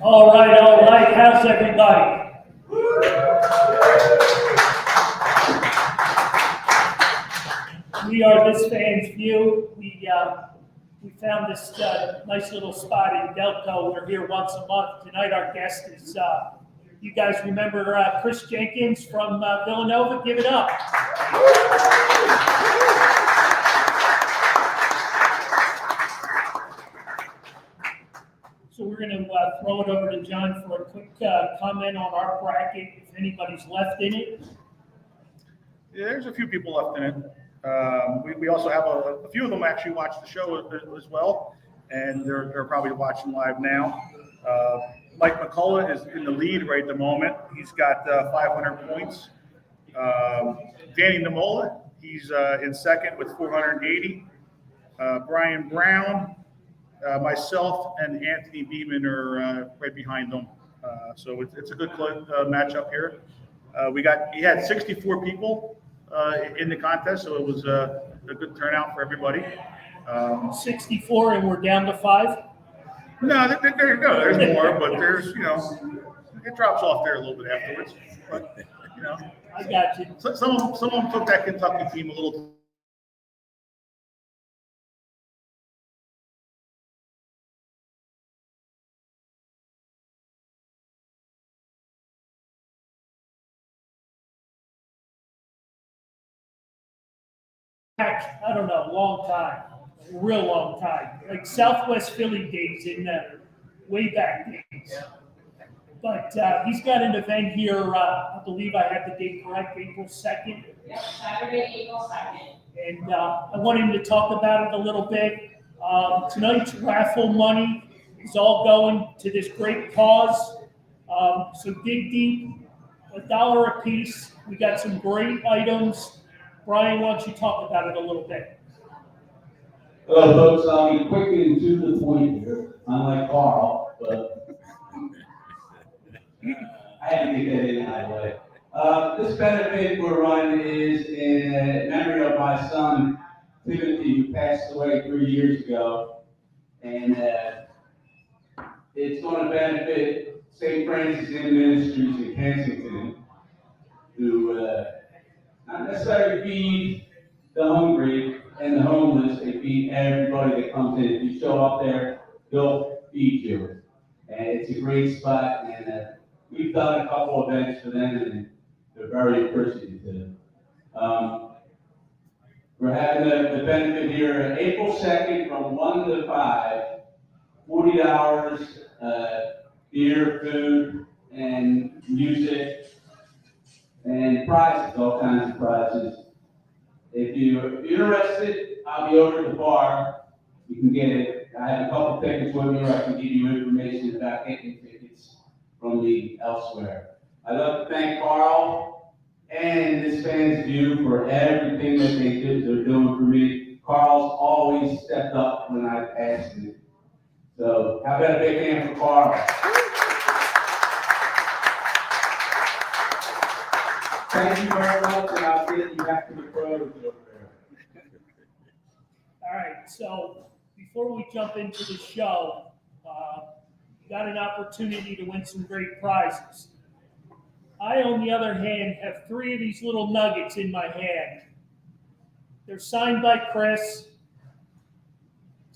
All right. How's everybody? We are This Fan's View. We found this nice little spot in Delco. We're here once a month. Tonight our guest is, you guys remember Chris Jenkins from Villanova? Give it up. So we're going to throw it over to John for a quick comment on our bracket, if anybody's left in it. Yeah, there's a few people left in it. We also have a few of them actually watch the show as well, and they're probably watching live now. Mike McCullough is in the lead right at the moment. He's got 500 points. Danny Namola, he's in second with 480. Brian Brown, myself, and Anthony Beeman are right behind them. So it's a good matchup here. He had 64 people in the contest, so it was a good turnout for everybody. 64, and we're down to 5? No, there's more, but there's, it drops off there a little bit afterwards. But, I got you. Some of them took that Kentucky team a little. I don't know, long time, a real long time, like Southwest Philly days in the way back days. But he's got an event here, I believe I have the date correct, April 2nd. Yep, Saturday, April 2nd. And I want him to talk about it a little bit. Tonight's raffle money is all going to this great cause. So dig deep, $1 a piece. We got some great items. Brian, why don't you talk about it a little bit? Hello, folks. I'll be quick and to the point here, unlike Carl, but I had to get that in my way. This benefit we're running is in memory of my son, Timothy, who passed away 3 years ago. And it's going to benefit St. Francis Inn Ministries in Kensington, who not necessarily feed the hungry and the homeless, they feed everybody that comes in. If you show up there, they'll feed you. And it's a great spot, and we've done a couple events for them, and they're very appreciative. We're having the benefit here April 2nd from 1 to 5, $40, beer, food, and music. And prizes, all kinds of prizes. If you're interested, I'll be over at the bar. You can get it. I have a couple tickets with me, or I can give you information about getting tickets from me elsewhere. I'd like to thank Carl and This Fan's View for everything that they're doing for me. Carl's always stepped up when I've asked him. So how about a big hand for Carl? Thank you very much, and I'll get you back to the pros over there. All right, so before we jump into the show, you got an opportunity to win some great prizes. I, on the other hand, have 3 of these little nuggets in my hand. They're signed by Chris,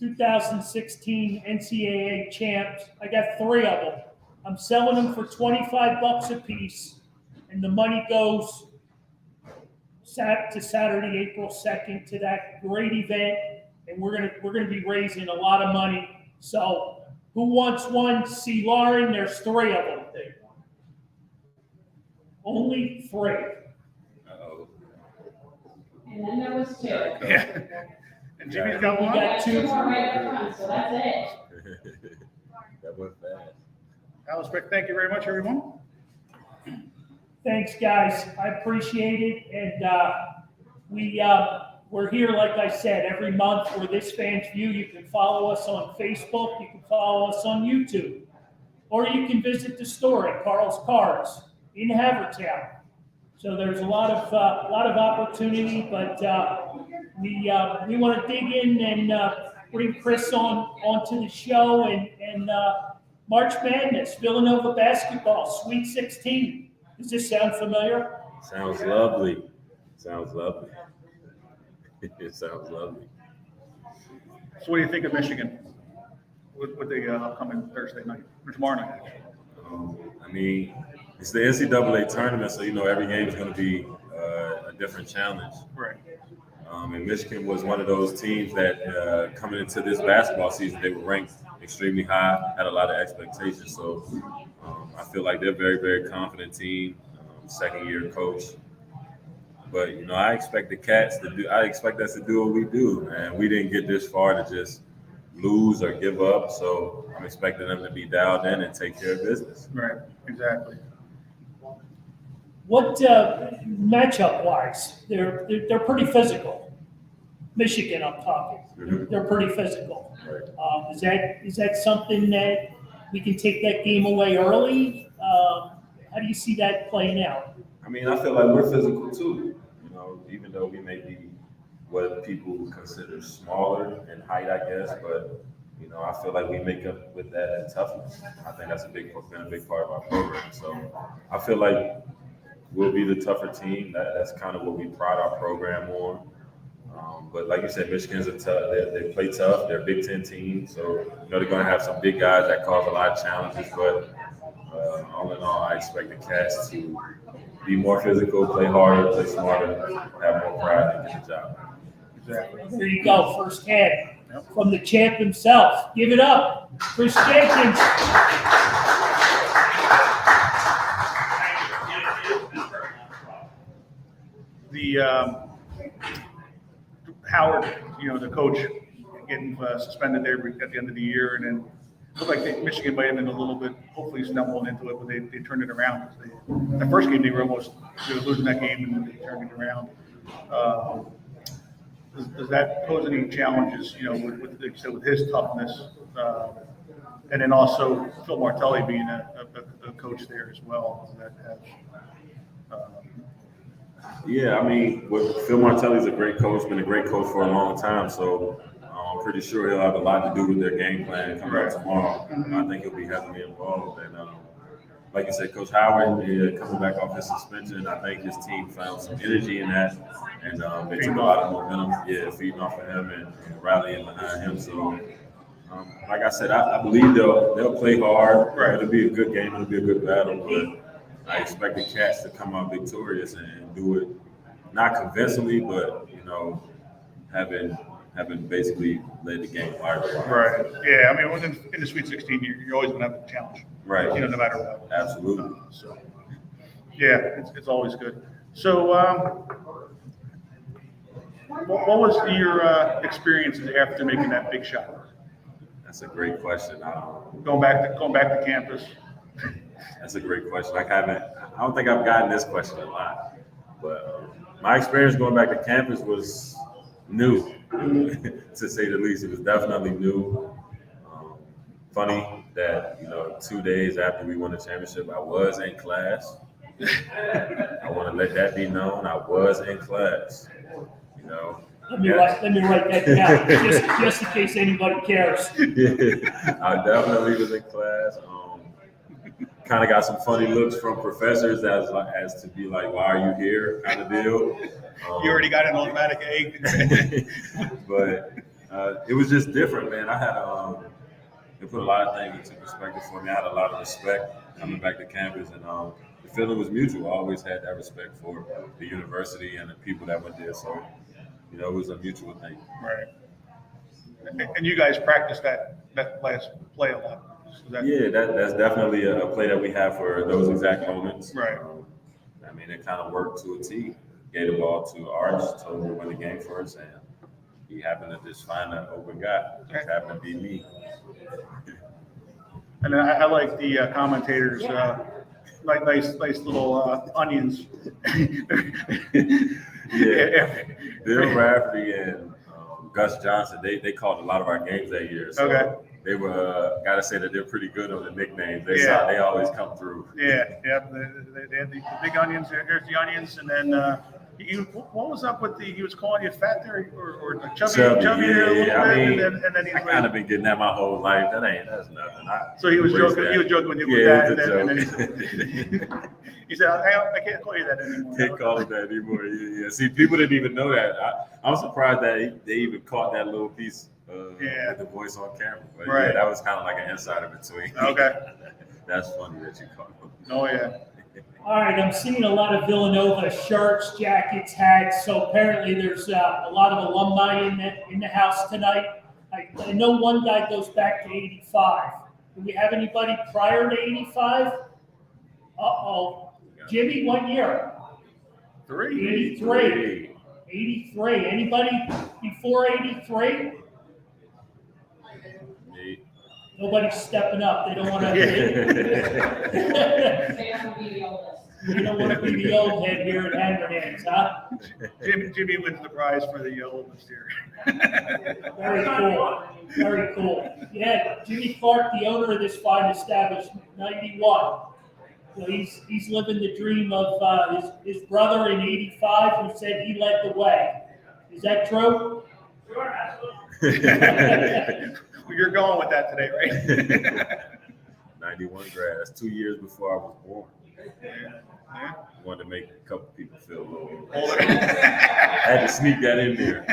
2016 NCAA champs. I got 3 of them. I'm selling them for $25 a piece. And the money goes to Saturday, April 2nd, to that great event, and we're gonna be raising a lot of money. So, who wants one? See Lauren. There's 3 of them. Only 3. Uh-oh. And then there was 2. Yeah. And Jimmy's got We one. got 2. More right up front, so that's it. That went fast. That was quick. Thank you very much, everyone. Thanks, guys. I appreciate it. And we're here, like I said, every month for This Fan's View. You can follow us on Facebook. You can follow us on YouTube. Or you can visit the store at Carl's Cars in Havertown. So there's a lot of opportunity, but we want to dig in and bring Chris onto the show and March Madness, Villanova basketball, Sweet 16. Does this sound familiar? Sounds lovely. Sounds lovely. It sounds lovely. So what do you think of Michigan with the upcoming Thursday night or tomorrow night? I mean, it's the NCAA tournament, so every game is going to be a different challenge. Right. And Michigan was one of those teams that coming into this basketball season, they were ranked extremely high, had a lot of expectations. So I feel like they're a very, very confident team, second-year coach. But I expect the Cats to do. I expect us to do what we do, and we didn't get this far to just lose or give up. So I'm expecting them to be dialed in and take care of business. Right. Exactly. What matchup wise? They're pretty physical. Michigan, I'm talking. Mhm. They're pretty physical. Right. Is that something that we can take that game away early? How do you see that playing out? I mean, I feel like we're physical too. Even though we may be what people consider smaller in height, I guess, but I feel like we make up with that in toughness. I think that's been a big part of our program. So I feel like we'll be the tougher team. That's kind of what we pride our program on. But like you said, Michigan's they play tough. They're a Big Ten team, so they're going to have some big guys that cause a lot of challenges. But all in all, I expect the Cats to be more physical, play harder, play smarter, have more pride, and get the job. Exactly. There you go, first hand from the champ himself. Give it up, Chris Jenkins. The Howard, the coach, getting suspended there at the end of the year, and then looked like Michigan might have been a little bit, hopefully stumbled into it, but they turned it around. That first game they were losing that game, and then they turned it around. Does that pose any challenges, with like you said, with his toughness, and then also Phil Martelli being a coach there as well? Does that have, Yeah, I mean, Phil Martelli's a great coach, been a great coach for a long time, so I'm pretty sure he'll have a lot to do with their game plan coming up tomorrow. I think he'll be heavily involved. And like you said, Coach Howard, coming back off his suspension, I think his team found some energy in that, and they took a lot of momentum, feeding off of him and rallying behind him. So, like I said, I believe they'll play hard. Right. It'll be a good game. It'll be a good battle, but I expect the Cats to come out victorious and do it not convincingly, but having basically led the game wide. right? Yeah, I mean, in the Sweet 16, you're always going to have a challenge, Right. no matter what. Absolutely. So, yeah, it's always good. So, what was your experiences after making that big shot? That's a great question. Going back to campus. That's a great question. I don't think I've gotten this question a lot, but my experience going back to campus was new, to say the least. It was definitely new. Funny that 2 days after we won the championship, I was in class. I want to let that be known. I was in class. Let me write that down, just in case anybody cares. Yeah, I definitely was in class. Kind of got some funny looks from professors as to be like, "Why are you here?" kind of deal. You already got an automatic A. But it was just different, man. I had it put a lot of things into perspective for me. I had a lot of respect coming back to campus, and the feeling was mutual. I always had that respect for the university and the people that went there. So, it was a mutual thing. Right. And you guys practiced that last play a lot. Yeah, that's definitely a play that we have for those exact moments. Right. I mean, it kind of worked to a T. Gave the ball to Arch, told him to win the game for us, and he happened to just find an open guy. Just happened to be me. And then I like the commentators, like nice little onions. Yeah, Bill Rafferty and Gus Johnson, they called a lot of our games that year. So Okay. They were, gotta say that they're pretty good on the nicknames. They always come through. Yeah. They had the big onions. Here's the onions, and then What was up with he was calling you fat there or chubby Chubby, there a little yeah. I bit, mean, and then he's I kind of been getting that my whole life. That's nothing. So he was embrace joking. that. He was joking with you Yeah, with it's that, a and then joke. he said, I can't call you that anymore. Can't call it that anymore. Yeah. See, people didn't even know that. I'm surprised that they even caught that little piece with the voice on camera. But Right. yeah, that was kind of like an insider between. Okay. That's funny that you caught him. Oh yeah. All right, I'm seeing a lot of Villanova shirts, jackets, hats. So apparently there's a lot of alumni in the house tonight. I know one guy goes back to 85. Do we have anybody prior to 85? Uh-oh. Jimmy, what year? 83. 83. Anybody before 83? Nobody's stepping up. They don't want to. They don't be the oldest. You don't want to be the old head here at Hanrahan's, huh? Jimmy wins the prize for the oldest here. Very cool. Very cool. Yeah, Jimmy Clark, the owner of this fine establishment, 91. So he's living the dream of his brother in 85 who said he led the way. Is that true? Sure, absolutely. You're going with that today, right? 91 grad. That's 2 years before I was born. Yeah. Wanted to make a couple people feel a little Older. I had to sneak that in there.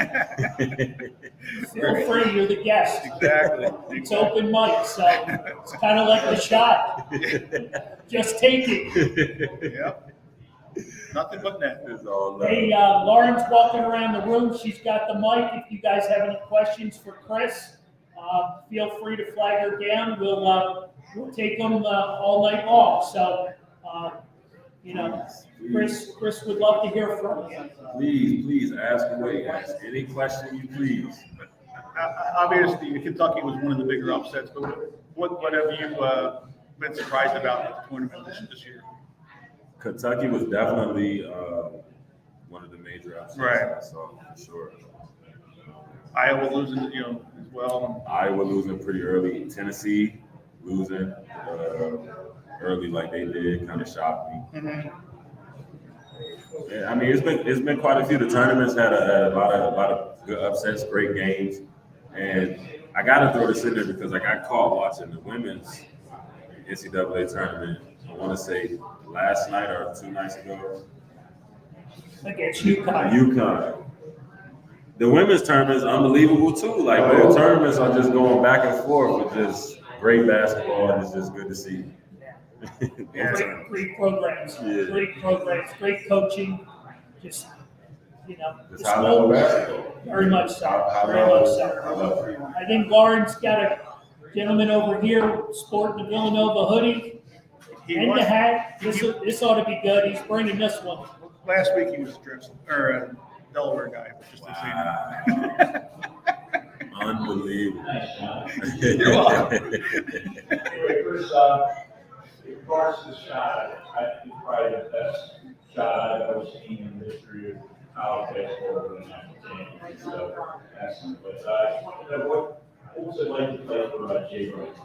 Feel free, you're the guest. Exactly. It's open mic, so it's kind of like the shot. Just take it. Yep. Nothing but net. It's all love. Hey, Lauren's walking around the room. She's got the mic. If you guys have any questions for Chris, feel free to flag her down. We'll take them all night long. So, Chris would love to hear from you. Please ask away. Ask any question you please. Obviously, Kentucky was one of the bigger upsets, but what have you been surprised about with the tournament this year? Kentucky was definitely one of the major upsets. Right. So for sure. Iowa losing, as well. Iowa losing pretty early. Tennessee losing early like they did kind of shocked me. Mm-hmm. Yeah, I mean it's been quite a few. The tournaments had a lot of good upsets, great games, and I gotta throw this in there because I got caught watching the women's NCAA tournament. I want to say last night or 2 nights ago. Against UConn. UConn. The women's tournament is unbelievable too. Like both tournaments are just going back and forth with just great basketball, and it's just good to see. Great programs. Yeah. Great programs. Great coaching. Just Just high level basketball. Very much so. High Very much level. so. I think Lauren's got a gentleman over here sporting the Villanova hoodie and the hat. This ought to be good. He's bringing this one. Last week he was a Delaware guy, but just Wow. Unbelievable. You're welcome. Anyway, Chris, in regards to the shot, I think probably the best shot I've ever seen in the history of college basketball and national team. So, but I just wanted to know what was it like to play for Jay Wright?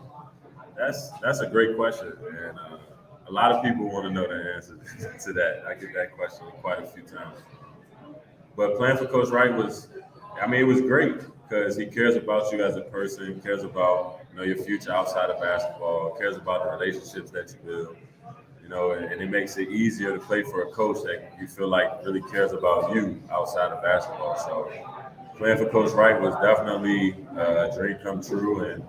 That's a great question, and a lot of people want to know the answer to that. I get that question quite a few times. But playing for Coach Wright it was great because he cares about you as a person, cares about your future outside of basketball, cares about the relationships that you build, and it makes it easier to play for a coach that you feel like really cares about you outside of basketball. So playing for Coach Wright was definitely a dream come true, and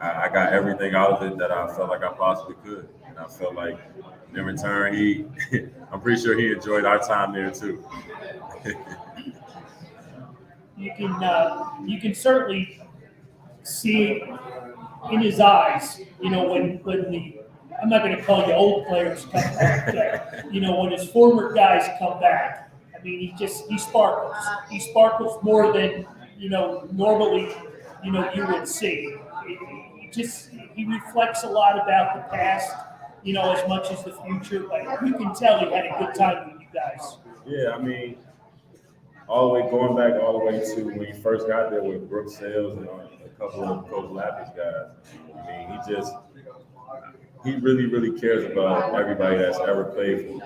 I got everything out of it that I felt like I possibly could. And I felt like in return, I'm pretty sure he enjoyed our time there too. You can certainly see in his eyes, when I'm not going to call you old players come back, but, when his former guys come back. I mean, he sparkles. He sparkles more than, normally, you would see. He reflects a lot about the past, as much as the future, but you can tell he had a good time with you guys. Yeah, I mean, going back all the way to when he first got there with Brooke Sales and a couple of Coach Lapis guys. I mean, he really, really cares about everybody that's ever played for him.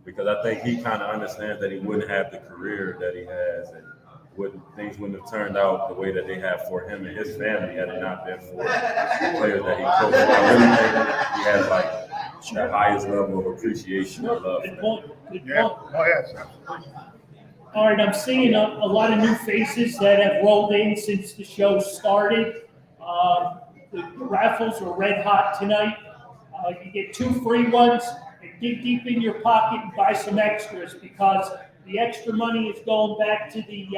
because I think he kind of understands that he wouldn't have the career that he has, and things wouldn't have turned out the way that they have for him and his family had it not been for the players that he coached. I really think he has like the highest level of appreciation and love. Good point. Good Yeah. point. Oh, yes, absolutely. All right, I'm seeing a lot of new faces that have rolled in since the show started. The raffles are red hot tonight. You get 2 free ones, and dig deep in your pocket and buy some extras, because the extra money is going back to the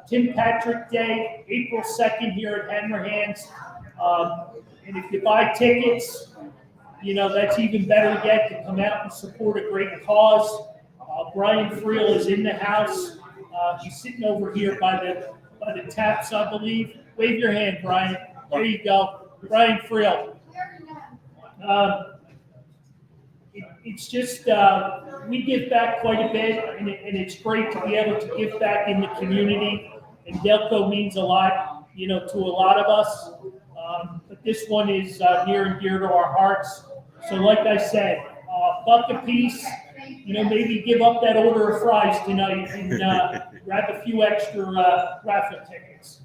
Tim Patrick Day, April 2nd here at Hanrahan's. And if you buy tickets, that's even better yet, to come out and support a great cause. Brian Friel is in the house. He's sitting over here by the taps, I believe. Wave your hand, Brian. There you go. Brian Friel. It's just, we give back quite a bit, and it's great to be able to give back in the community. And Delco means a lot, to a lot of us. But this one is near and dear to our hearts. So like I said, buck a piece, maybe give up that order of fries tonight and grab a few extra raffle tickets.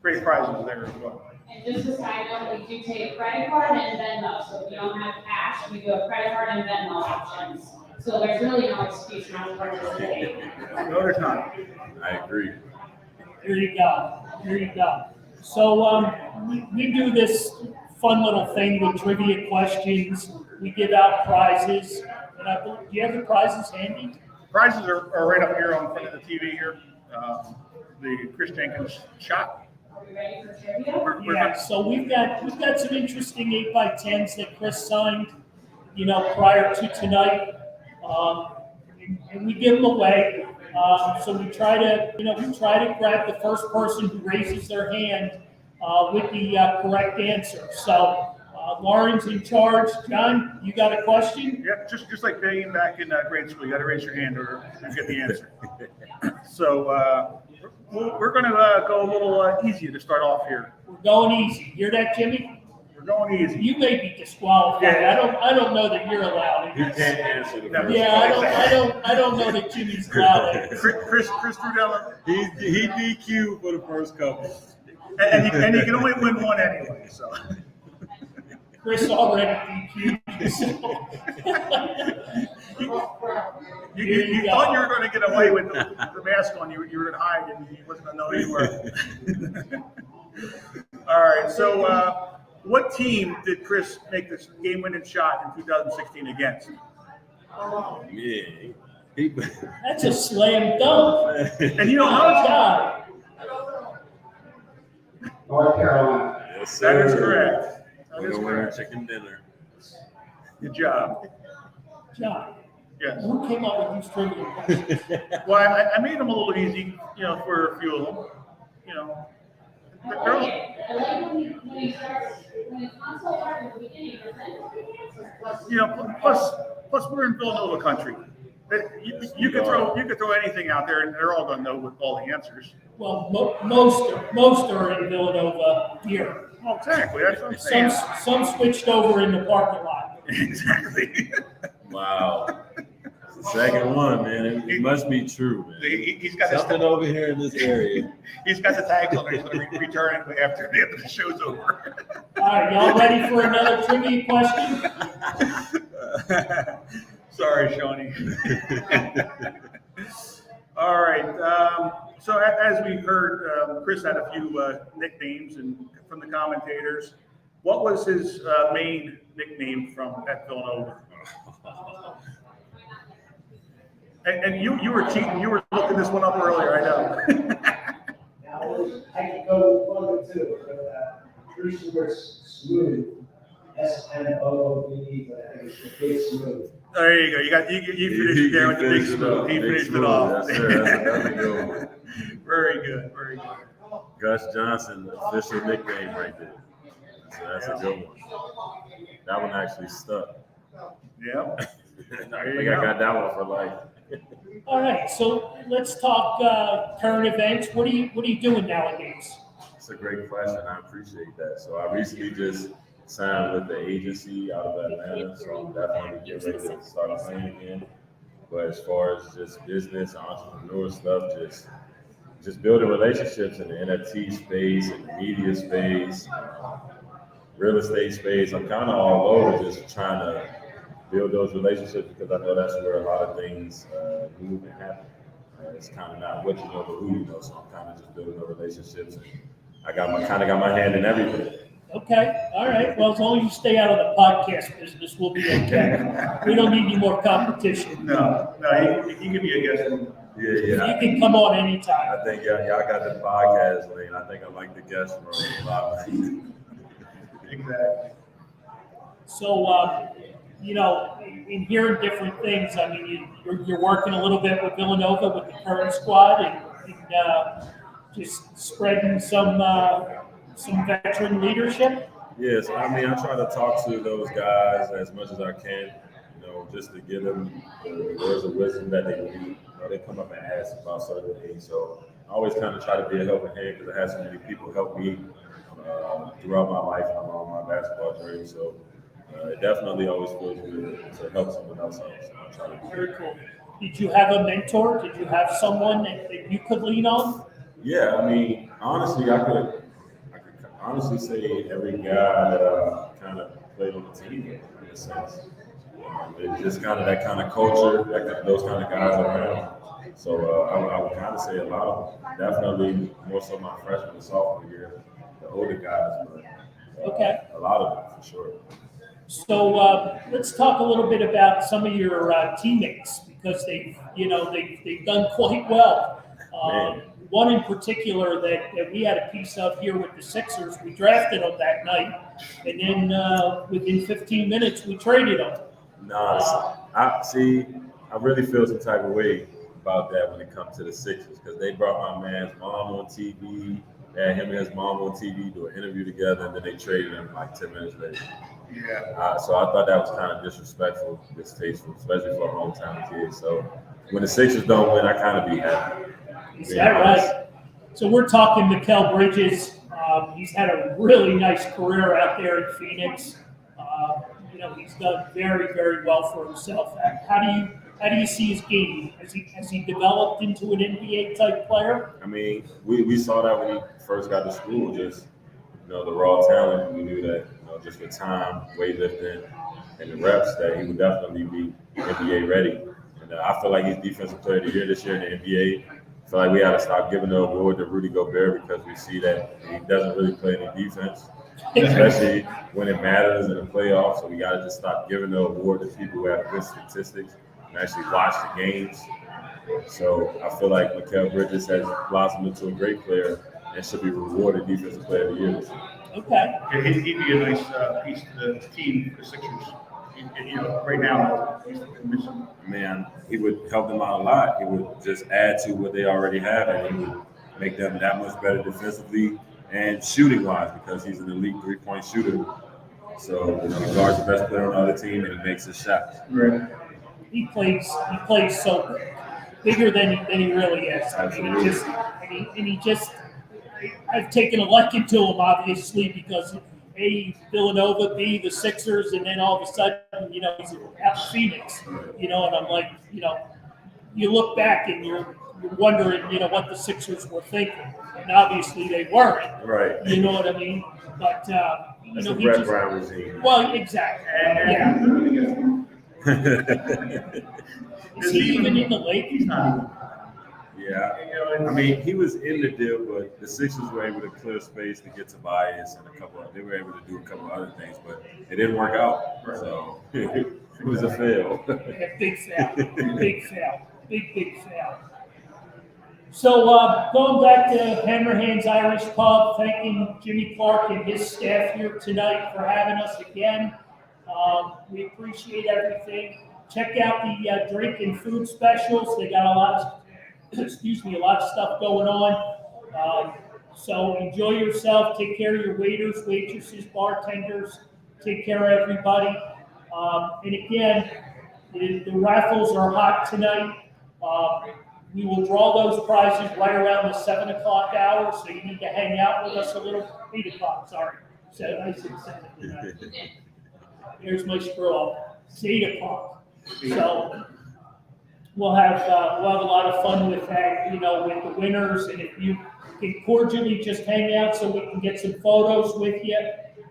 Great prizes there as well. And just a side note, we do take credit card and Venmo, so if you don't have cash, we do a credit card and Venmo options. So there's really no excuse not to participate. No, there's not. I agree. There you go. There you go. So we do this fun little thing with trivia questions. We give out prizes. And do you have the prizes handy? Prizes are right up here on front of the TV here. The Chris Jenkins shot. Are we ready for trivia? Yeah. So we've got some interesting 8x10s that Chris signed, prior to tonight, and we give them away. So we try to grab the first person who raises their hand with the correct answer. So Lauren's in charge. John, you got a question? Yeah, just like being back in grade school, you got to raise your hand or you get the answer. So we're going to go a little easier to start off here. We're going easy. Hear that, Jimmy? We're going easy. You may be disqualified. Yeah. I don't know that you're allowed. You can't answer the No. first Yeah, I don't know that Jimmy's allowed. Chris Trudella, He DQ for the first couple. and you can only win one anyway. So Chris already DQ'd. you thought you were going to get away with the mask on. You were going to hide, and he wasn't going to know you were. All right. So, what team did Chris make this game-winning shot in 2016 against? Yeah. That's a slam dunk. And you know Oh, how God. North Carolina. Yes, that is sir. correct. That We're is gonna win our correct. chicken dinner. Good job. John, Yes. who came up with these trivia questions? Well, I made them a little easy, for a few of them. I like it. I like when he starts, when it's not so hard at the beginning, but then the answer. Plus we're in Villanova country. You could throw anything out there, and they're all going to know with all the answers. Well, most are in Villanova here. Well, exactly. That's what I'm saying. Some switched over in the parking lot. Exactly. Wow. That's the second one, man. It must be true, man. He's got his, Something over here in this area. he's got the tags on there. He's going to return it after the show's over. All right, y'all ready for another trivia question? Sorry, Shawnee. All right. So as we heard, Chris had a few nicknames from the commentators. What was his main nickname at Villanova? And you were cheating. You were looking this one up earlier. I know. I could go with 1 or 2, but Bruce was smooth. SMOOD, but I think it's the big smooth. There you go. You finished there with the big smooth. He finished it off. Yes, sir. That's a good one. Very good. Very good. Gus Johnson, official nickname right there. So that's a good one. That one actually stuck. Yeah. I think I got that one for life. All right, so let's talk current events. What are you doing nowadays? It's a great question. I appreciate that. So I recently just signed with the agency out of Atlanta, so I'm definitely getting ready to start playing again. But as far as just business, entrepreneur stuff, just building relationships in the NFT space, in the media space, real estate space. I'm kind of all over just trying to build those relationships because I know that's where a lot of things move and happen. It's kind of not what you know, but who you know. So I'm kind of just building the relationships. And I got my hand in everything. Okay, all right. Well, as long as you stay out of the podcast business, we'll be okay. We don't need any more competition. No, he can be a guest. Yeah. You can come on anytime. I think y'all got the podcast lane. I think I like the guest role a lot. Exactly. So, in hearing different things, I mean, you're working a little bit with Villanova with the current squad and just spreading some veteran leadership. Yes, I mean, I try to talk to those guys as much as I can, just to give them the words of wisdom that they need. They come up and ask about certain things, so I always kind of try to be a helping hand because I had so many people help me throughout my life and along my basketball journey. So it definitely always feels good to help someone else out. So I try to do Very cool. Did you have a mentor? Did you have someone that you could lean on? Yeah, I mean, honestly, I could honestly say every guy that kind of played on the team in a sense. It's just kind of that kind of culture, those kind of guys around. So I would kind of say a lot of them. Definitely more so my freshman and sophomore year, the older guys, but Okay. a lot of them for sure. So let's talk a little bit about some of your teammates because they've done quite well. One in particular that we had a piece of here with the Sixers, we drafted them that night, and then within 15 minutes we traded them. I really feel some type of way about that when it comes to the Sixers because they brought my man's mom on TV. They had him and his mom on TV do an interview together, and then they traded him like 10 minutes later. Yeah. So I thought that was kind of disrespectful, distasteful, especially for a hometown kid. So when the Sixers don't win, I kind of be happy. Is that right? So we're talking Mikal Bridges. He's had a really nice career out there in Phoenix. He's done very, very well for himself. How do you see his game? Has he developed into an NBA type player? I mean, we saw that when he first got to school, just the raw talent. We knew that just with time, weightlifting, and the reps, that he would definitely be NBA ready. And I feel like he's Defensive Player of the Year this year in the NBA. I feel like we got to stop giving the award to Rudy Gobert because we see that he doesn't really play any defense, especially when it matters in the playoffs. So we got to just stop giving the award to people who have good statistics and actually watch the games. So I feel like Mikal Bridges has blossomed into a great player and should be rewarded Defensive Player of the Year this year. Okay. Yeah, he'd be a nice piece to the team, the Sixers. Right now, he's missing. Man, he would help them out a lot. He would just add to what they already have, and he would make them that much better defensively and shooting-wise because he's an elite three-point shooter. So he guards the best player on the other team, and he makes his shots. Right. He plays so bigger than he really is. I mean, he just I've taken a liking to him obviously because A, Villanova, B, the Sixers, and then all of a sudden, he's at Phoenix, and I'm like, you look back and you're wondering, what the Sixers were thinking, and obviously they weren't. Right. You know what I mean? But That's the Brett Brown regime. Well, exactly. Yeah. Is he even in the league? He's not. Yeah, I mean, he was in the deal, but the Sixers were able to clear space to get Tobias and they were able to do a couple other things, but it didn't work out. So it was a fail. A big fail. Big fail. So going back to Hanrahan's Irish Pub, thanking Jimmy Clark and his staff here tonight for having us again. We appreciate everything. Check out the drink and food specials. They got a lot of stuff going on. So enjoy yourself. Take care of your waiters, waitresses, bartenders. Take care of everybody. And again, the raffles are hot tonight. We will draw those prizes right around the 7 o'clock hour, so you need to hang out with us a little. 8 o'clock, sorry. So I said 7. Here's my screw up. It's 8 o'clock. So we'll have a lot of fun with that, with the winners. And if you can cordially just hang out so we can get some photos with you,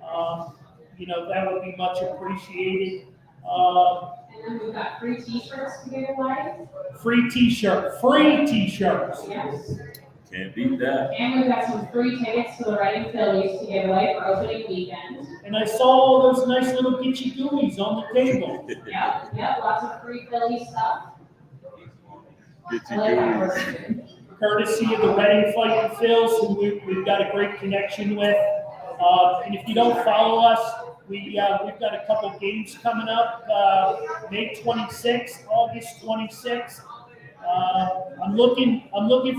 that would be much appreciated. And then we've got free t-shirts to give away. Free t-shirts. Yes. Can't beat that. And we've got some free tickets to the Reading Phillies to give away for opening weekend. And I saw all those nice little Gitchy Goomies on the table. Yep, lots of free Philly stuff. Get I you like that good. word. Courtesy of the Reading Fighting Phils, who we've got a great connection with. And if you don't follow us, we've got a couple games coming up, May 26th, August 26th. I'm looking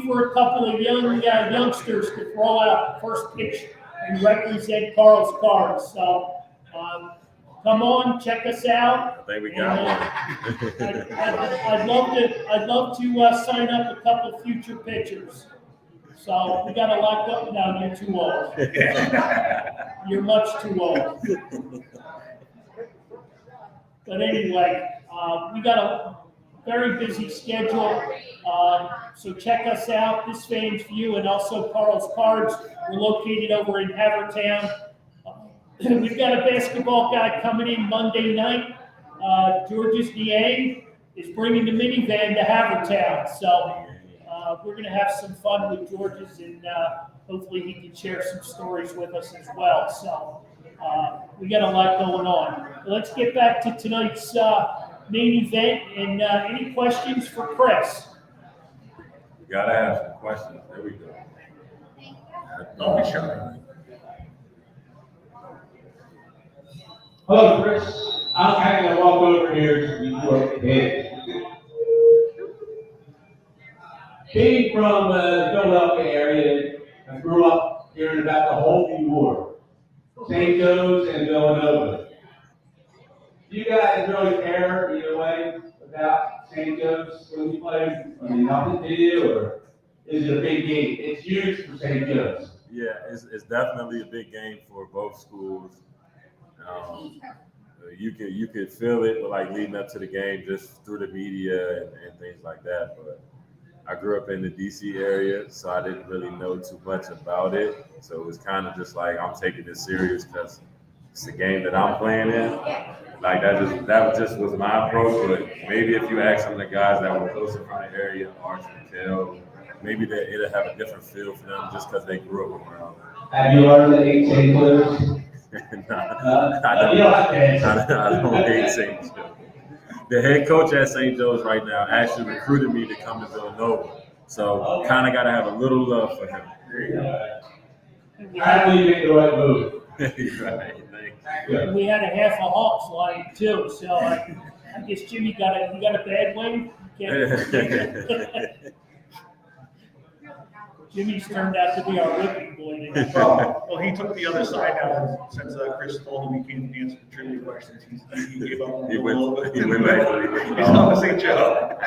for a couple of youngsters to throw out first pitch and represent Carl's Cards. So come on, check us out. I think we got one. I'd love to sign up a couple future pitchers. So we got a lot going. No, you're too old. You're much too old. But anyway, we got a very busy schedule. So check us out, This Fan's View, and also Carl's Cards. We're located over in Havertown. We've got a basketball guy coming in Monday night. George's DA is bringing the minivan to Havertown. So we're going to have some fun with George's, and hopefully he can share some stories with us as well. So we got a lot going on. Let's get back to tonight's main event. And any questions for Chris? We gotta have some questions. There we go. Don't be shy. Hello, Chris. I'm kind of walk over here to your head. Being from the Philadelphia area, I grew up hearing about the Holy War, St. Joe's and Villanova. Do you guys really care either way about St. Joe's when you play? I mean, nothing to you, or is it a big game? It's huge for St. Joe's. Yeah, it's definitely a big game for both schools. You could feel it, like leading up to the game, just through the media and things like that. But I grew up in the DC area, so I didn't really know too much about it. So it was kind of just like, I'm taking this serious because it's the game that I'm playing in. Like that just was my approach. But maybe if you ask some of the guys that were closer from the area, Arch and Kel, maybe it'll have a different feel for them just because they grew up around. Have you learned to hate St. Louis? I don't hate St. Joe. The head coach at St. Joe's right now actually recruited me to come to Villanova. So kind of got to have a little love for him. I believe you made the right move. Right. We had a half a Hawks line too, so I guess Jimmy you got a bad wing. Jimmy's turned out to be our whipping boy today. Well, he took the other side now since Chris told him he can't answer the trivia questions. He gave up. He went back. He's on the St. Joe.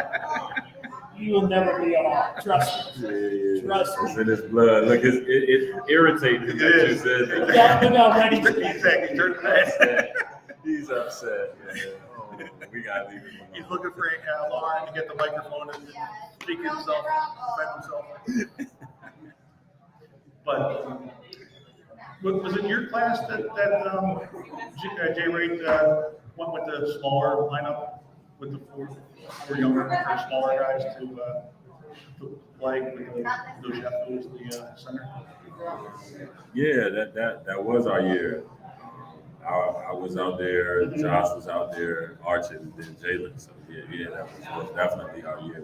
You will never be a Hawk. Trust me. Yeah. Trust me. It's in his blood. Look, it irritates him that you said that. Look how ready to be. Exactly. Turned red. He's upset. Yeah. Oh, we gotta leave him alone. He's looking for Lauren to get the microphone and speak himself, defend himself. But was it your class that Jay Ray went with the smaller lineup with the four younger or smaller guys to play with those Sheffield as the center? Yeah, that was our year. I was out there, Josh was out there, Archie, and then Jalen. So yeah, that was definitely our year.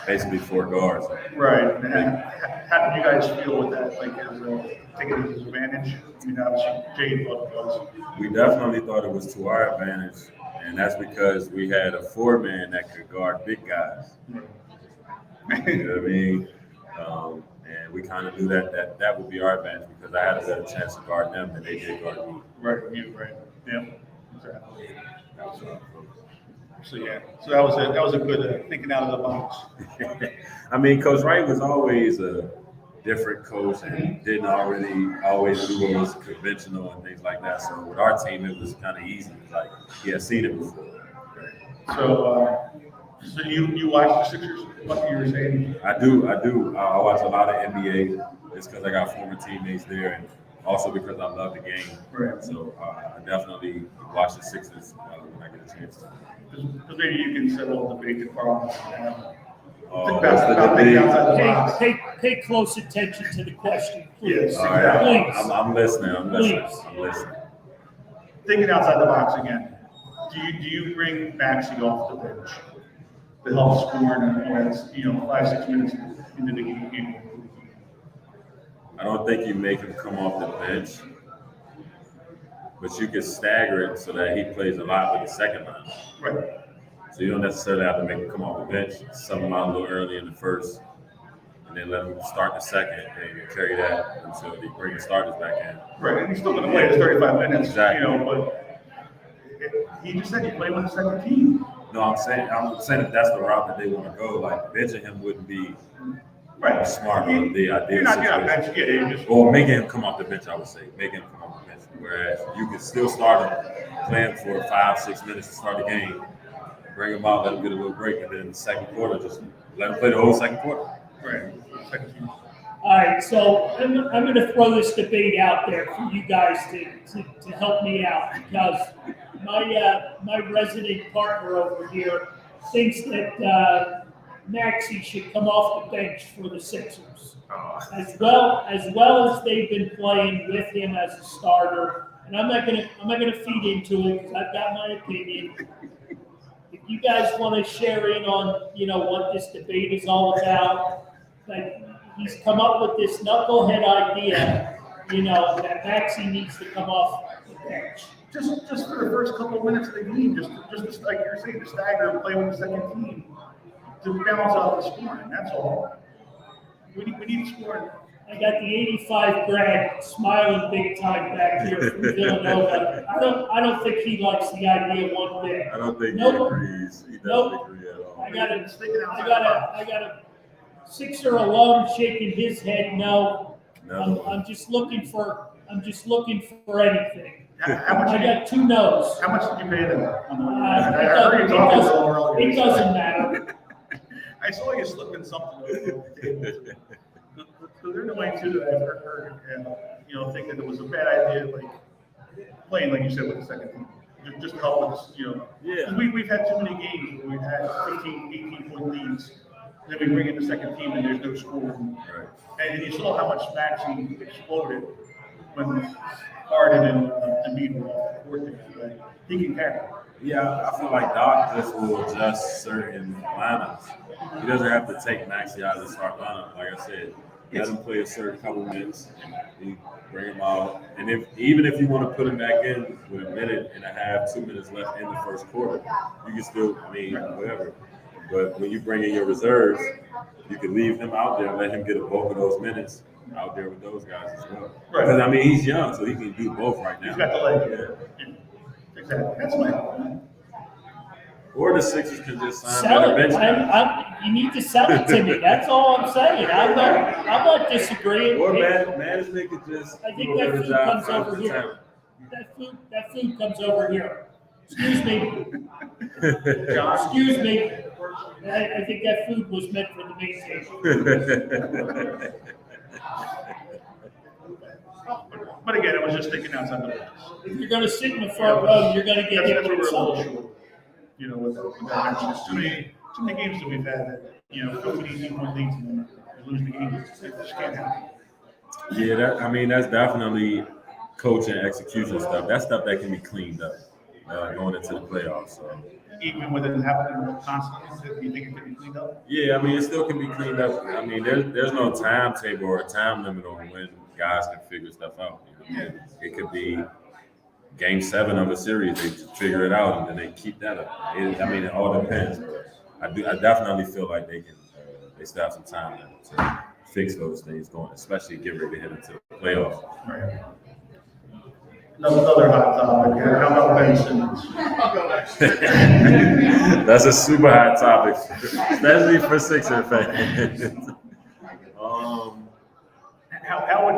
Basically 4 guards. Right. And how did you guys feel with that? Like, taking it as an advantage? I mean, obviously, Jay thought it was. We definitely thought it was to our advantage, and that's because we had a 4-man that could guard big guys. You know what I mean? And we kind of knew that would be our advantage because I had a better chance to guard them than they did guard me. Right. Yeah. Exactly. So yeah, so that was a good thinking out of the box. I mean, Coach Wright was always different coach and didn't always do what was conventional and things like that. So with our team, it was kind of easy. Like he had seen it before. So you watch the Sixers? What you were saying? I do. I watch a lot of NBA. It's because I got former teammates there, and also because I love the game. Right. So I definitely watch the Sixers when I get a chance to. Because maybe you can settle the debate department. That's the debate. Outside the box. Pay close attention to the question, please. Yes. All right, Please. I'm listening. I'm listening. Please. I'm listening. Thinking outside the box again. Do you bring Maxey off the bench to help score in 5-6 minutes into the game? I don't think you make him come off the bench, but you can stagger it so that he plays a lot with the second line. Right. So you don't necessarily have to make him come off the bench. Sub him out a little early in the first, and then let him start the second, and carry that until they bring the starters back in. Right. And he's still going to play his 35 minutes. Exactly. But he just said he played with the second team. No, I'm saying if that's the route that they want to go. Like benching him wouldn't be Right. smart on the ideal You're not situation. bench. Yeah, you just. Or making him come off the bench, I would say. Making him come off the bench. Whereas you can still start him playing for 5-6 minutes to start the game. Bring him out, let him get a little break, and then the second quarter, just let him play the whole second quarter. Right. Second team. All right, so I'm going to throw this debate out there for you guys to help me out, because my resident partner over here thinks that Maxey should come off the bench for the Sixers, as well as they've been playing with him as a starter. And I'm not gonna feed into it because I've got my opinion. If you guys want to share in on what this debate is all about, like he's come up with this knucklehead idea, that Maxey needs to come off the bench. Just for the first couple of minutes of the game, just like you're saying, to stagger and play with the second team to balance out the scoring. That's all. We need scoring. I got the 85 grad smiling big time back here from Villanova. I don't think he likes the idea one bit. I don't think Nope. he agrees. He doesn't Nope. agree at all. I got a Sixer alum shaking his head. No, I'm just looking for anything. How much? I got 2 no's. How much did you pay them? It doesn't matter. I saw you slipping something over the table. So they're the way too that I've heard, think that it was a bad idea, like playing, like you said, with the second team, just to help us, Yeah. 'Cause we've had too many games where we've had 15, 18-point leads, then we bring in the second team and there's no scoring. Right. And you saw how much Maxey exploded when Harden and Embiid were off the court there. He can carry. Yeah, I feel like Doc just will adjust certain lineups. He doesn't have to take Maxey out of the start lineup. Like I said, let him play a certain couple minutes. You bring him out, and even if you want to put him back in with a minute and a half, 2 minutes left in the first quarter, you can still, whatever. But when you bring in your reserves, you can leave him out there and let him get a bulk of those minutes out there with those guys as well. Right. Because he's young, so he can do both right now. He's got the leg. Yeah. Exactly. That's my point. Or the Sixers can just sign Sell better it. bench guys. You need to sell it to me. That's all I'm saying. I'm not disagreeing. Or management could just I think do a that better food job comes finding over the here. talent. That food comes over here. Excuse me. John? Excuse me. I think that food was meant for the main table. But again, it was just thinking outside the box. If you're going to sit in the front row, you're going to get hit That's where with we're a little something. short. With that match. There's too many games that we've had that, 15 point leads and then you lose the game. It just can't happen. Yeah, that's definitely coaching execution stuff. That's stuff that can be cleaned up going into the playoffs. So. Even with it happening constantly, do you think it can be cleaned up? Yeah, it still can be cleaned up. There's no timetable or a time limit on when guys can figure stuff out. It could be Game 7 of a series, they figure it out and then they keep that up. It all depends. I definitely feel like they still have some time to fix those things going, especially get ready to head into the playoffs. Right. Another hot topic. How about Ben Simmons? That's a super hot topic, especially for Sixer fans.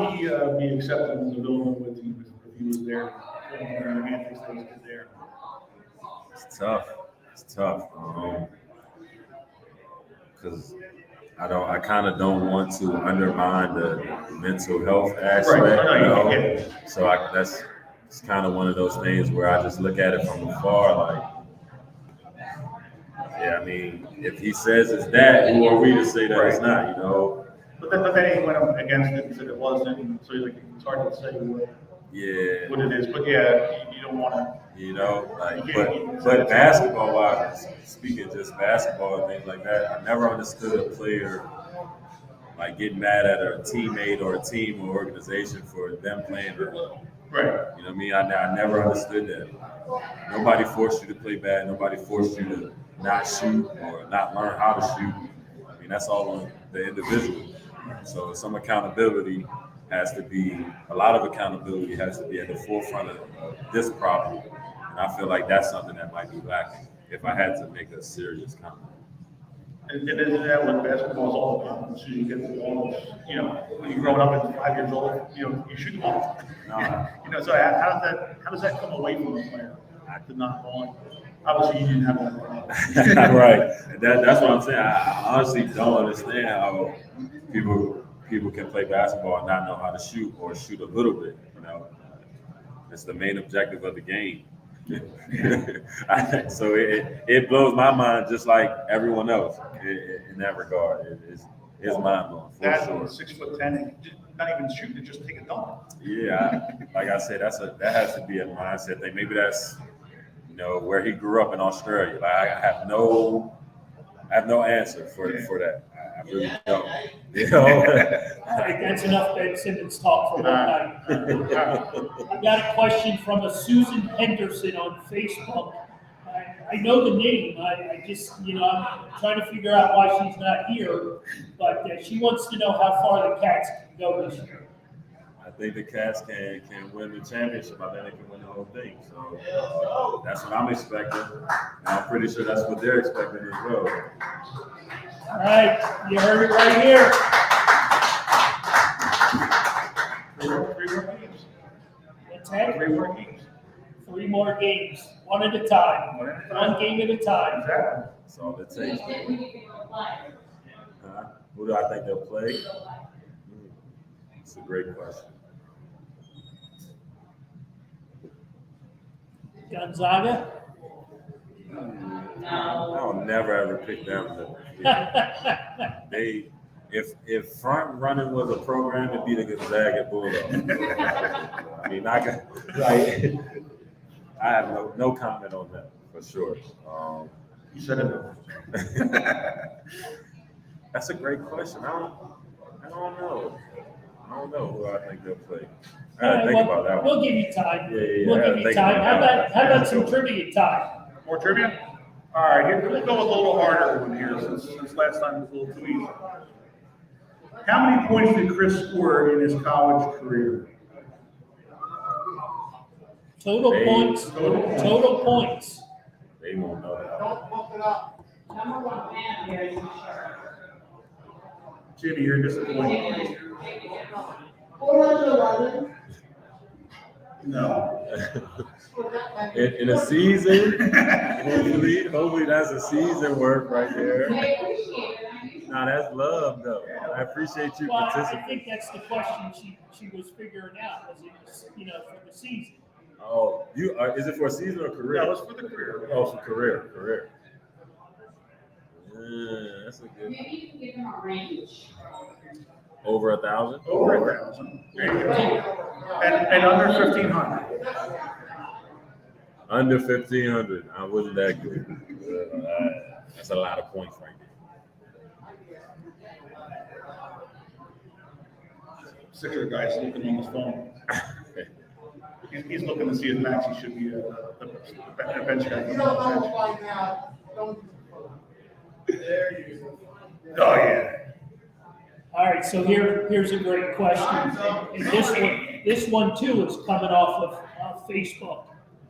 would he be accepted in the building with you if he was there? Antics that he did there. It's tough. It's tough. Because I kind of don't want to undermine the mental health aspect. Right. You know? Yeah. So it's kind of one of those things where I just look at it from afar, like, yeah, I mean, if he says it's that, who are we to say that it's not? You know? But then he went up against it and said it wasn't, and so it's hard to say Yeah. what it is. But yeah, you don't want to. You know, like, but basketball wise, speaking just basketball and things like that, I never understood a player like getting mad at a teammate or a team or organization for them playing bad. Right. You know what I mean? I never understood that. Nobody forced you to play bad. Nobody forced you to not shoot or not learn how to shoot. I mean, that's all on the individual. So some accountability has to be, a lot of accountability has to be at the forefront of this problem. And I feel like that's something that might be lacking if I had to make a serious comment. And isn't that what basketball is all about? So you get the ball, you know, when you're growing up at 5 years old, you know, you shoot the ball. No. You know, so how does that come away from a player? To not ball. Obviously, you didn't have that. Right. That's what I'm saying. I honestly don't understand how people can play basketball and not know how to shoot or shoot a little bit. You know, it's the main objective of the game. So it blows my mind just like everyone else in that regard. It's mind blowing for That sure. 6'10", not even shooting it, just take a dunk. Yeah, like I said, that has to be a mindset thing. Maybe that's, you know, where he grew up in Australia. Like I have no answer for that. I really don't. You know. All right, that's enough Ben Simmons talk for one night. I got a question from a Susan Henderson on Facebook. I know the name. I just, you know, I'm trying to figure out why she's not here, but she wants to know how far the Cats can go this year. I think the Cats can win the championship. I think they can win the whole thing. So that's what I'm expecting. And I'm pretty sure that's what they're expecting as well. All right, you heard it right here. 3 more games. What's that? 3 more games. 3 more games, one at a time, one game at a time. Exactly. That's all it Who do you takes. think will play? Who do I think they'll play? It's a great question. Gonzaga? No. I'll never ever pick them. If front running was a program, it'd be the Gonzaga Bulldogs. I mean, I have no comment on that for sure. You said it. That's a great question. I don't know. I don't know who I think they'll play. I gotta think about that one. We'll give you time. Yeah, We'll I gotta give you think time. about that How one. about some trivia time? More trivia? All right, here, we'll go with a little harder one here since last time was a little too easy. How many points did Chris score in his college career? Total points. They won't know that. Number 1 fan here is sure. Jimmy, you're disappointed. 411. No. In a season, hopefully that's a season work right I there. appreciate it. Nah, that's love though. I appreciate you Well, I participating. think that's the question she was figuring out, was it was, you know, for the season. Oh, is it for a season or career? That was for the career. Oh, for career. Yeah, that's a good. Maybe you can give them a range. Over 1,000. Over 1,000. There you go. And under 1,500. Under 1,500. I wasn't that good. That's a lot of points right there. Sixer guy's looking on his phone. He's looking to see if Maxey should be a bench guy. You don't know by now. There you go. Oh, yeah. All right, so here's a great question. And this one too is coming off of Facebook.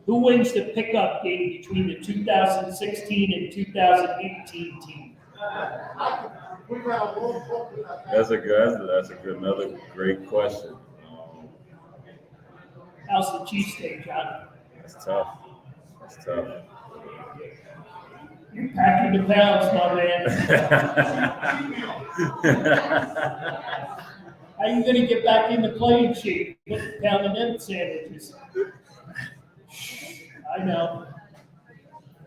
Who wins the pickup game between the 2016 and 2018 team? That's a good, another great question. How's the cheesesteak, John? That's tough. That's tough. You're packing the pounds, my man. How you gonna get back in the playing shape? Pounding them sandwiches. I know.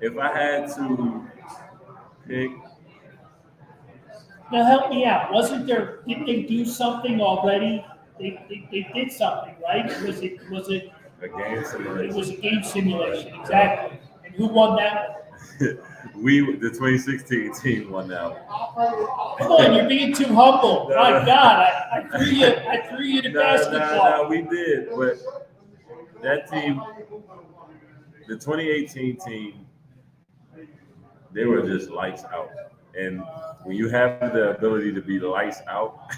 If I had to pick, Now help me out. Wasn't there? Didn't they do something already? They did something, right? Was it? a game It simulation. was a game simulation, exactly. And who won that one? The 2016 team won that one. Come on, you're being too humble. My God, I threw you the basketball. No, we did. But that team, the 2018 team, they were just lights out. And when you have the ability to be lights out,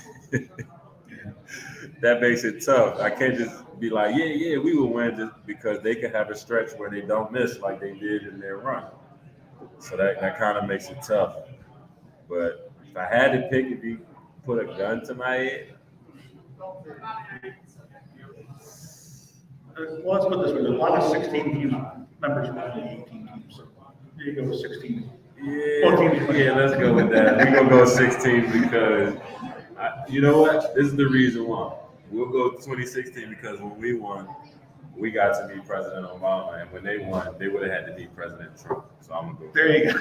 that makes it tough. I can't just be like, yeah, we will win just because they can have a stretch where they don't miss like they did in their run. So that kind of makes it tough. But if I had to pick, if you put a gun to my head, Well, let's put this way, there's a lot of 16 team members from the 18 teams. So there you go with 16. yeah, let's go with that. We're going to go 16 because, you know what? This is the reason why. We'll go 2016 because when we won, we got to meet President Obama, and when they won, they would have had to meet President Trump. So I'm gonna go. There you go.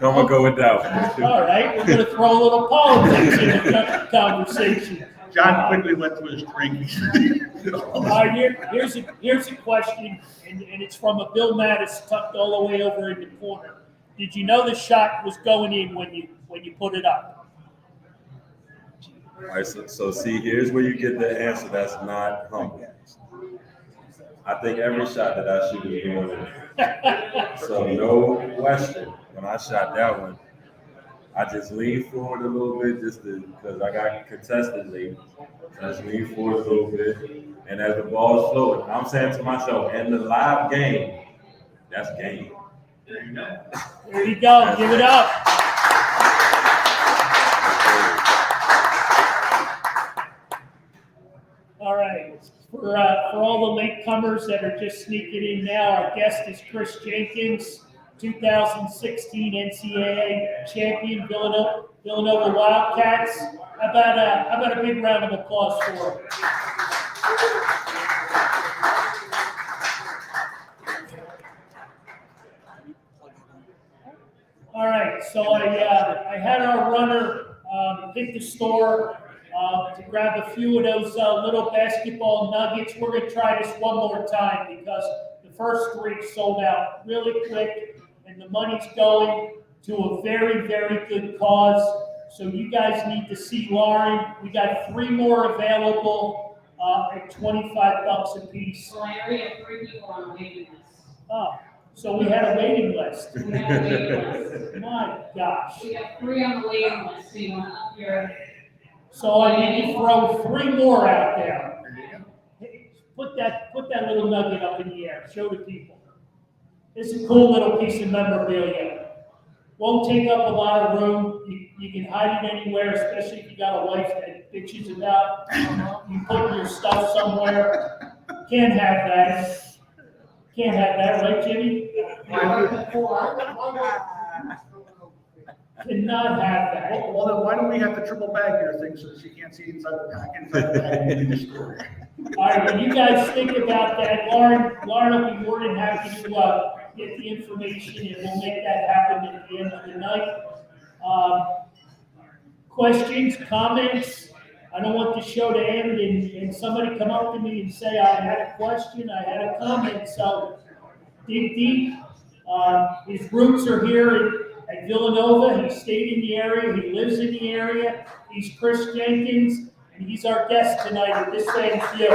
I'm gonna go with that one. All right, we're gonna throw a little politics in the conversation. John quickly went through his drink. All right, here's a question, and it's from a Bill Mattis tucked all the way over in the corner. Did you know the shot was going in when you put it up? All right, so see, here's where you get the answer that's not humble. I think every shot that I shoot is going in. So no question, when I shot that one, I just leaned forward a little bit because I got contested late. I just leaned forward a little bit, and as the ball is floating, I'm saying to myself, in the live game, that's game. There you go. There you go, give it up. All right, for all the latecomers that are just sneaking in now, our guest is Chris Jenkins, 2016 NCAA champion, Villanova Wildcats. How about a big round of applause for him? All right, so I had our runner hit the store to grab a few of those little basketball nuggets. We're going to try this one more time because the first three sold out really quick, and the money's going to a very, very good cause. So you guys need to see Lauren. We got 3 more available at $25 a piece. So I already have 3 people on the waiting list. Oh, so we had a waiting list. We have a waiting list. My gosh. We have 3 on the waiting list, so you want to up your. So I need to throw 3 more out there. Hey, put that little nugget up in the air. Show the people. It's a cool little piece of memorabilia. Won't take up a lot of room. You can hide it anywhere, especially if you got a wife that bitches about you putting your stuff somewhere. Can't have that. Can't have that, right, Jimmy? Cannot have that. Well, then why don't we have to triple bag your thing so that she can't see inside the bag in the store? All right, when you guys think about that, Lauren will be more than happy to get the information, and we'll make that happen at the end of the night. Questions, comments? I don't want the show to end and somebody come up to me and say, I had a question, I had a comment. So dig deep. His roots are here at Villanova. He stayed in the area. He lives in the area. He's Chris Jenkins, and he's our guest tonight at this Fans View.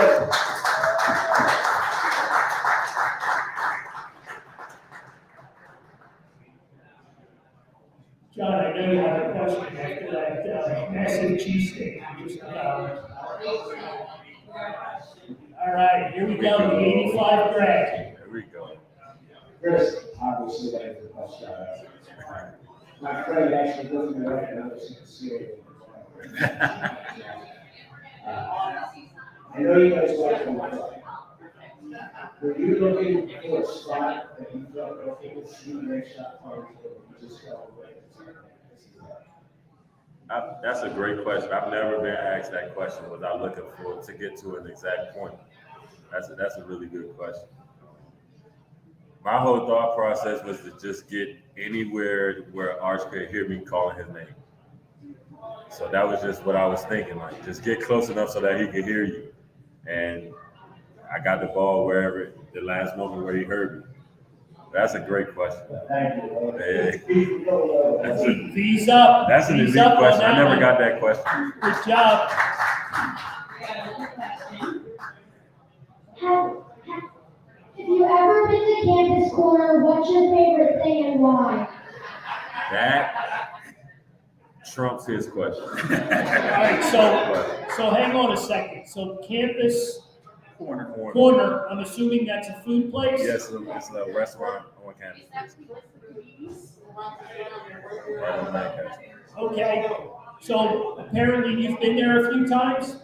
John, I know you have a question after that massive cheesesteak. All right, here we go, the 85 grand. There we go. Chris, obviously, I have the best shot. My friend actually lives in the right now, see it. I know you guys like them. Were you looking for a spot that you felt like it was the next shot for you just felt like That's a great question. I've never been asked that question. Was I looking for to get to an exact point? That's a really good question. My whole thought process was to just get anywhere where Arch could hear me calling his name. So that was just what I was thinking. Like, just get close enough so that he could hear you. And I got the ball wherever the last moment where he heard me. That's a great question. thank you. Yeah. That's V's up. That's an V's elite up on question. I that never one. got that question. Good job. I got another question. If you ever been to Campus Corner, what's your favorite thing and why? That trumps his question. All right, so hang on a second. So Campus Corner, I'm assuming that's a food place? Yes, it's a restaurant on campus. Right on Lancaster. Okay, so apparently you've been there a few times?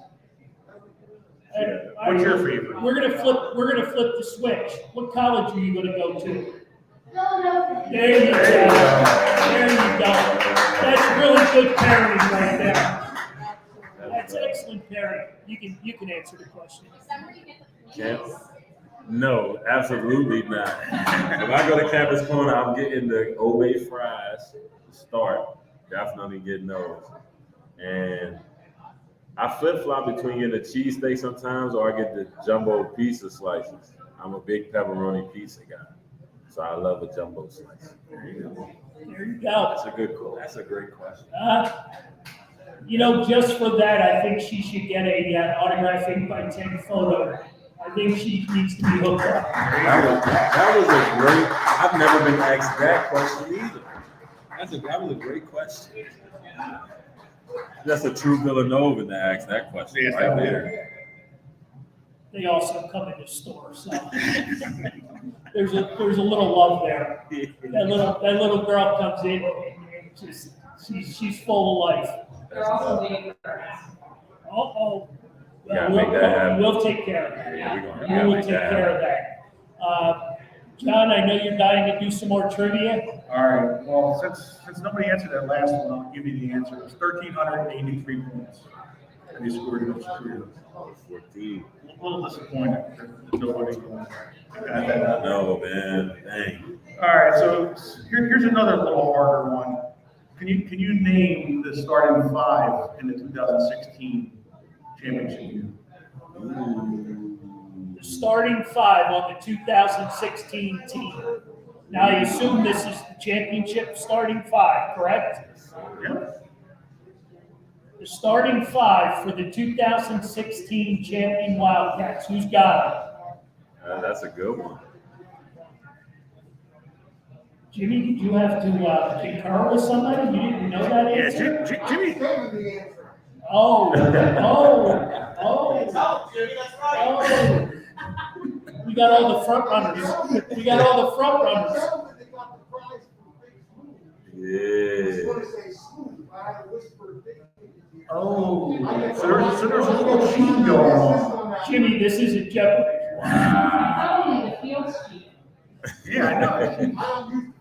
What's your favorite? We're gonna flip the switch. What college are you gonna go to? Philadelphia. There you go. There you go. That's really good pairing right there. That's excellent pairing. You can answer the question. Camp? No, absolutely not. If I go to Campus Corner, I'm getting the Old Bay fries to start. Definitely getting those. And I flip-flop between getting a cheesesteak sometimes or I get the jumbo pizza slices. I'm a big pepperoni pizza guy. So I love a jumbo slice. There you go. There you go. That's a great question. Just for that, I think she should get an autograph 8x10 photo. I think she needs to be hooked up. That was a great. I've never been asked that question either. That was a great question. That's a true Villanovan to ask that question Yes, right that there. They also come in the store, so there's a little love there. That little girl comes in and just she's full of life. They're also waiting for us. Oh. Yeah, make that happen. We'll take care of that. Yeah, we We will make take that care of that. John, I know you're dying to do some more trivia. All right, well, since nobody answered that last one, I'll give you the answer. It's 1,383 points. And he scored in those careers. 14. A little disappointed that nobody got that. No, man. Dang. All right, so here's another little harder one. Can you name the starting five in the 2016 championship year? The starting five on the 2016 team. Now, I assume this is the championship starting five, correct? Yep. The starting five for the 2016 champion Wildcats. Who's got it? That's a good one. Jimmy, did you have to concur with somebody? You didn't know that Yeah, answer? Jimmy. Oh. We got all the front runners. Yeah. Oh, so there's a little cheating going on. Jimmy, this isn't Jeopardy. Probably the field sheet. Yeah, I know.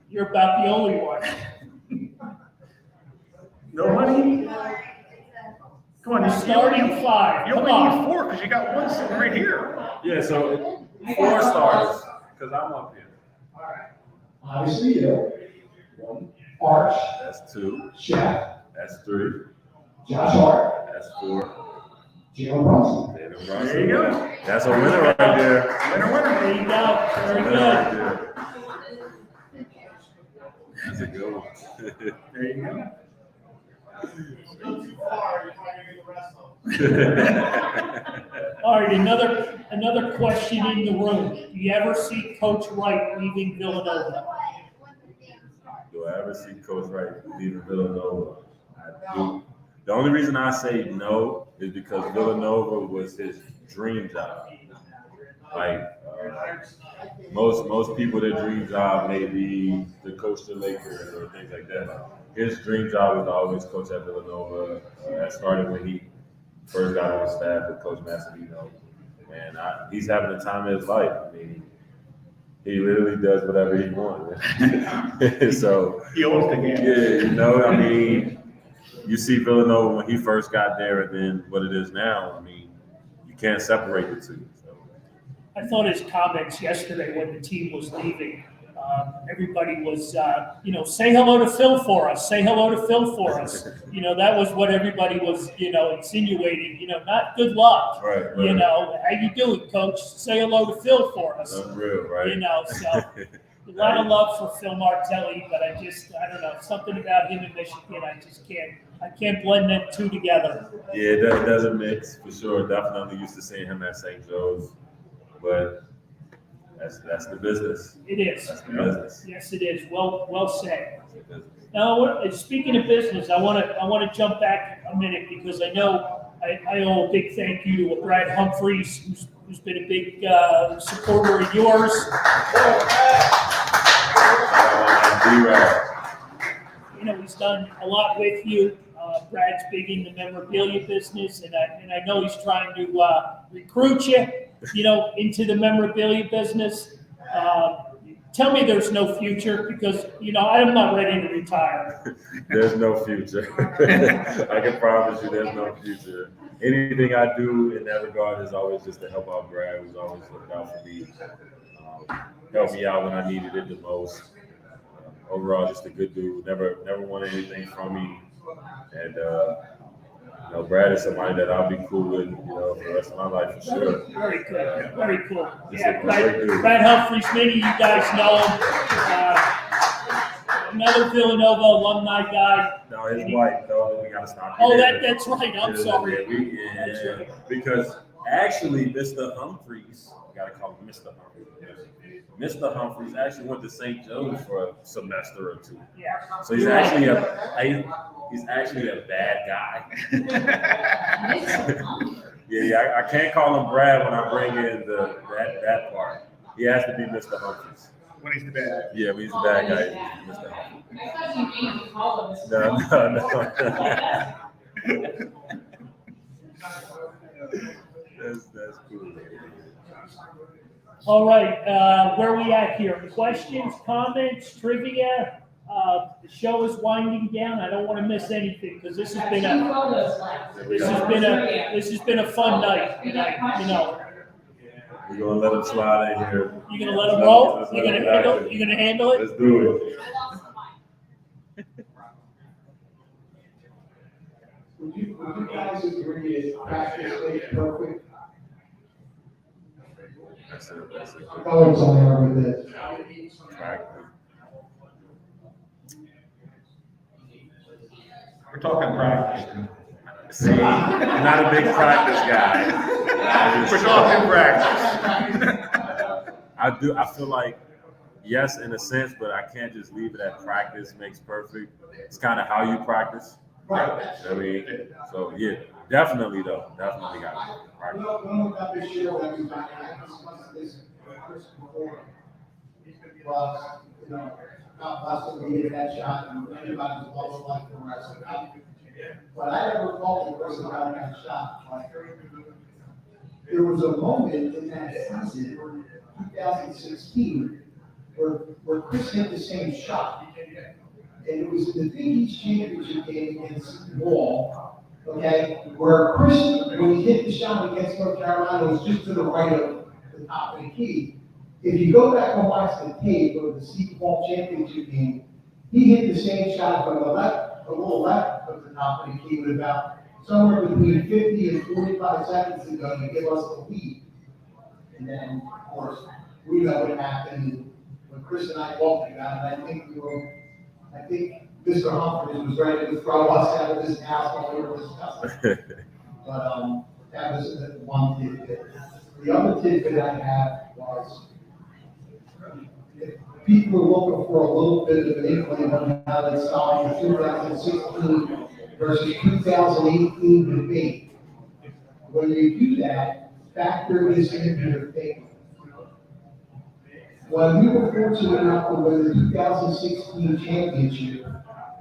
You're about the only one. Nobody? Come on, The starting five. You Come only on. need four because you got one sitting right here. Yeah, so 4 starters, because I'm up here. Obviously, you. One. Arch, That's 2. Shaq, That's 3. Josh Hart, That's 4. Jalen Brunson. David There you Russell. go. That's a winner right there. Winner. There you go. Very Winner good. right there. That's a good one. There you go. All right, another question in the room. Do you ever see Coach Wright leaving Villanova? Do I ever see Coach Wright leaving Villanova? I do. The only reason I say no is because Villanova was his dream job. Like most people, their dream job may be to coach the Lakers or things like that. His dream job was to always coach at Villanova. That started when he first got on the staff with Coach Massimino, and he's having the time of his life. I mean, he literally does whatever he wants. So He owns the game. yeah, you know, I mean, you see Villanova when he first got there, and then what it is now. I mean, you can't separate the two. So. I thought his comments yesterday when the team was leaving, everybody was, say hello to Phil for us. Say hello to Phil for us. That was what everybody was, insinuating. Not good luck. Right. How you doing, Coach? Say hello to Phil for us. Unreal, right? So a lot of love for Phil Martelli, but I don't know, something about him and Michigan. I can't blend them two together. Yeah, it doesn't mix for sure. Definitely used to seeing him at St. Joe's, but that's the business. It is. That's the business. Yes, it is. Well said. Now, speaking of business, I want to jump back a minute because I know I owe a big thank you to Brad Humphreys, who's been a big supporter of yours. He's done a lot with you. Brad's big in the memorabilia business, and I know he's trying to recruit you, into the memorabilia business. Tell me there's no future because, I'm not ready to retire. There's no future. I can promise you there's no future. Anything I do in that regard is always just to help out Brad, who's always looked out for me, helped me out when I needed it the most. Overall, just a good dude. Never wanted anything from me. And, Brad is somebody that I'll be cool with, for the rest of my life for sure. Very good. Very cool. Just Yeah, a great dude. Brad Humphreys, many of you guys know him. Another Villanova alumni guy. No, his wife, though, we got to stop. Oh, that's right. I'm sorry. Yeah, because actually, Mr. Humphreys, we got to call him Mr. Humphreys. Mr. Humphreys actually went to St. Joe's for a semester or two. Yeah. So he's actually a bad guy. Yeah, I can't call him Brad when I bring in that part. He has to be Mr. Humphreys. When he's the bad guy. Yeah, when he's the bad guy, he's Mr. Humphreys. I thought you made me call him Mr. No. That's cool. All right. Where are we at here? Questions, comments, trivia? The show is winding down. I don't want to miss anything because this has been a fun night. We're gonna let him slide in here. You're gonna let him roll? You're gonna handle it? Let's do it. Would you guys agree is practice makes perfect? That's it. Colors on there with this. We're talking practice. See, I'm not a big practice guy. We're talking practice. I feel like, yes, in a sense, but I can't just leave it at practice makes perfect. It's kind of how you practice. Right. I mean, so yeah, definitely though. Definitely got to practice. One about this year that we've discussed this before was, not us to get that shot and everybody's blah, blah, for the rest of the night. But I never thought the person about that shot. Like, there was a moment in that season, 2016, where Chris hit the same shot. And it was in the Big East Championship game against Wall, okay, where Chris, when he hit the shot against North Carolina, was just to the right of the top of the key. If you go back and watch the tape of the Sequel Championship game, he hit the same shot from the left, a little left of the top of the key with about somewhere between 50 and 45 seconds ago to give us the lead. And then, of course, we know what happened when Chris and I talked about it. I think Mr. Humphreys was ready to throw us out of this house while we were discussing. But that was the one tidbit. The other tidbit I had was, if people are looking for a little bit of an inkling on how they saw in 2016 versus 2018 debate, when you do that, factor this into your thinking. When we were fortunate enough to win the 2016 championship,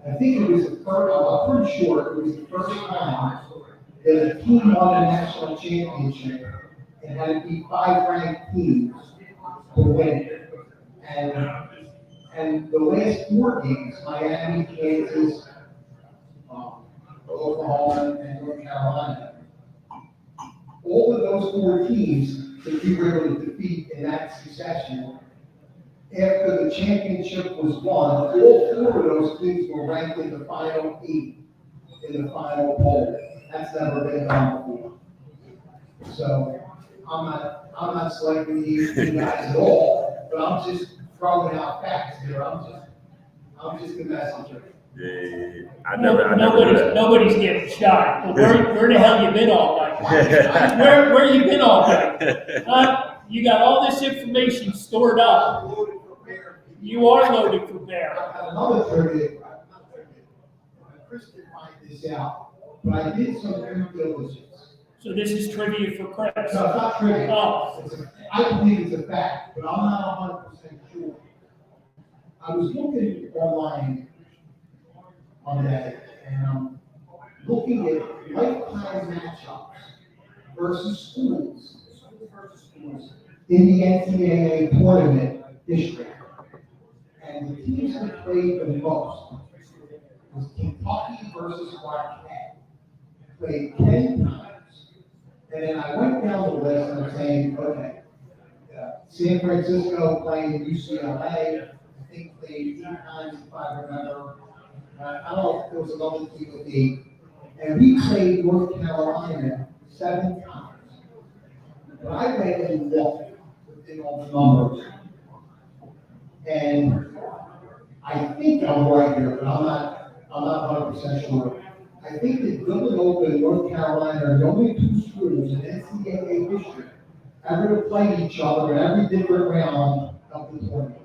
I think it was the first, I'm pretty sure it was the first time that a team won a national championship and had to beat 5 ranked teams to win it. And the last 4 games, Miami, Kansas, Oklahoma, and North Carolina, all of those 4 teams that we were able to defeat in that succession, after the championship was won, all 4 of those teams were ranked in the final 8 in the final poll. That's never been done before. So I'm not selecting you guys at all, but I'm just throwing out facts here. I'm just the messenger. Yeah. I never knew that. Nobody's getting shot. But where the hell you been all night? Where you been all night? You got all this information stored up. You are loaded for bear. I have another trivia. Chris can find this out, but I did some due diligence. So this is trivia for Chris. No, it's not trivia. Oh. I believe it's a fact, but I'm not 100% sure. I was looking online on that, and I'm looking at lifetime matchups versus schools in the NCAA tournament history. And the teams that played the most was Kentucky versus Marquette. Played 10 times. And then I went down the list and I'm saying, okay, San Francisco playing UCLA, I think played 8 times if I remember. I don't know if there was another team with 8. And we played North Carolina 7 times. But I went and looked within all the numbers. And I think I'm right here, but I'm not 100% sure. I think that Villanova and North Carolina are the only 2 schools in NCAA history ever to play each other in every different round of the tournament.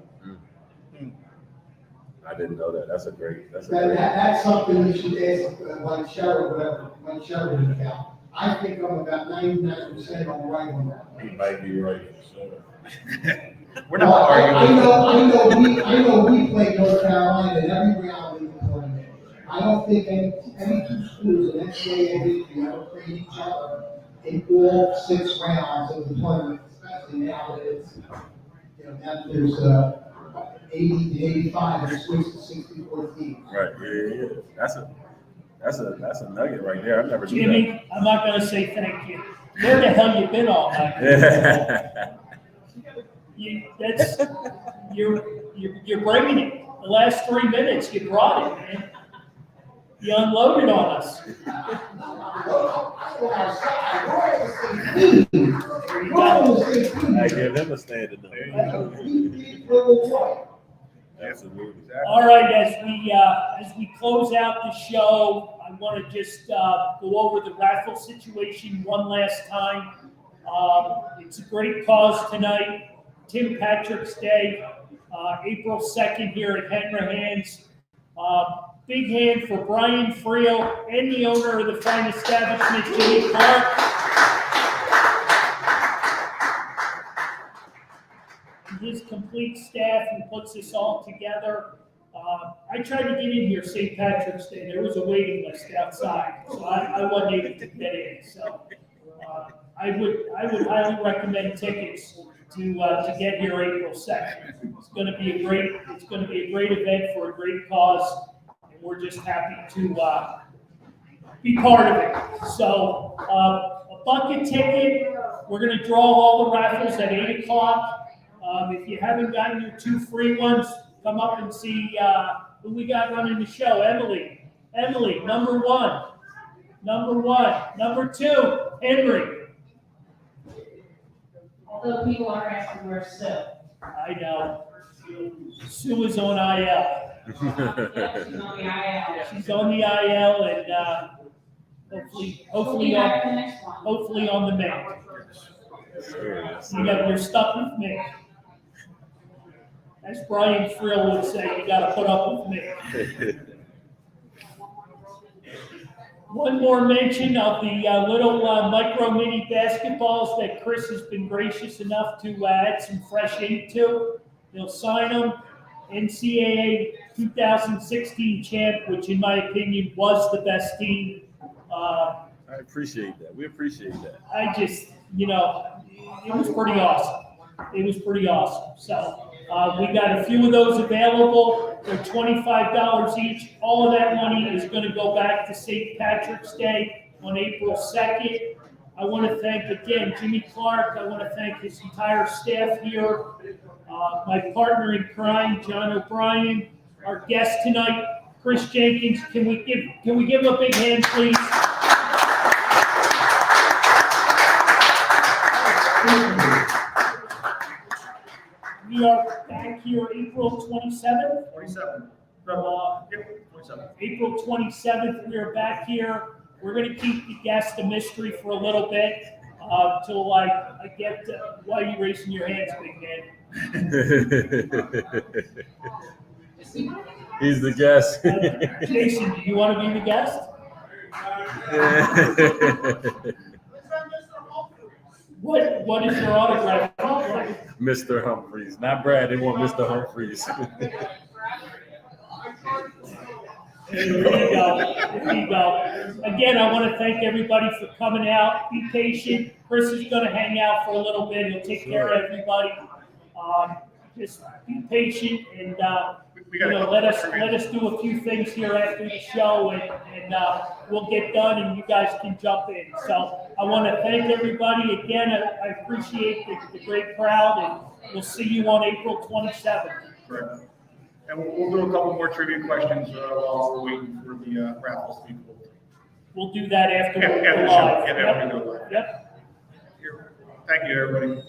I didn't know that. That's That's something you should ask Mike Sheridan about. I think I'm about 99% on the right on that. He might be right. We're not arguing. I know we played North Carolina in every round of the tournament. I don't think any 2 schools in NCAA history ever played each other in all 6 rounds of the tournament, especially now that it's, now that there's 80 to 85, it's switched to 64 teams. Right. Yeah. That's a nugget right there. I never knew Jimmy, I'm not gonna say thank you. Where the hell you been all night? that. You're bringing it. The last 3 minutes, you brought it, man. You unloaded on us. There you go. I give him a standing Absolutely. All right, as we close out the show, I want to just go over the raffle situation one last time. It's a great cause tonight, Tim Patrick's Day, April 2nd here at Hanrahan's. Big hand for Brian Friel and the owner of the fine establishment, Jimmy Clark. And his complete staff who puts this all together. I tried to get in here St. Patrick's Day. There was a waiting list outside, so I wasn't able to get in. So I would highly recommend tickets to get here April 2nd. It's going to be a great event for a great cause. We're just happy to be part of it. So a bucket ticket, we're going to draw all the raffles at 8 o'clock. If you haven't gotten your 2 free ones, come up and see who we got running the show. Emily, number 1. Number 2, Henry. Although people are asking where's Sue. I know. Sue is on IL. She's on the IL. She's on the IL, and hopefully back the next one. hopefully on the mend. You're stuck with me. As Brian Friel would say, you got to put up with me. One more mention of the little micro mini basketballs that Chris has been gracious enough to add some fresh ink to. They'll sign them. NCAA 2016 champ, which in my opinion was the best team. I appreciate that. We appreciate that. I just, it was pretty awesome. It was pretty awesome. So we got a few of those available. They're $25 each. All of that money is going to go back to St. Patrick's Day on April 2nd. I want to thank again Jimmy Clark. I want to thank his entire staff here. My partner in crime, John O'Brien. Our guest tonight, Chris Jenkins. Can we give him a big hand, please? We are back here April 27th. 27. Yep, 27. April 27th, we are back here. We're going to keep the guest a mystery for a little bit till I get. Why are you raising your hands, big man? He's the guest. Jason, do you want to be the guest? What is your autograph look like? Mr. Humphreys, not Brad. They want Mr. Humphreys. There you go. There you go. Again, I want to thank everybody for coming out. Be patient. Chris is going to hang out for a little bit. He'll take care of everybody. Just be patient and let us do a few things here after the show, and we'll get done, and you guys can jump in. So I want to thank everybody again. I appreciate the great crowd, and we'll see you on April 27th. Correct. And we'll do a couple more trivia questions while we're waiting for the raffles to be pulled. We'll do that after Yeah, the the show. live. Yeah, after we go live. Yep. Thank you, everybody.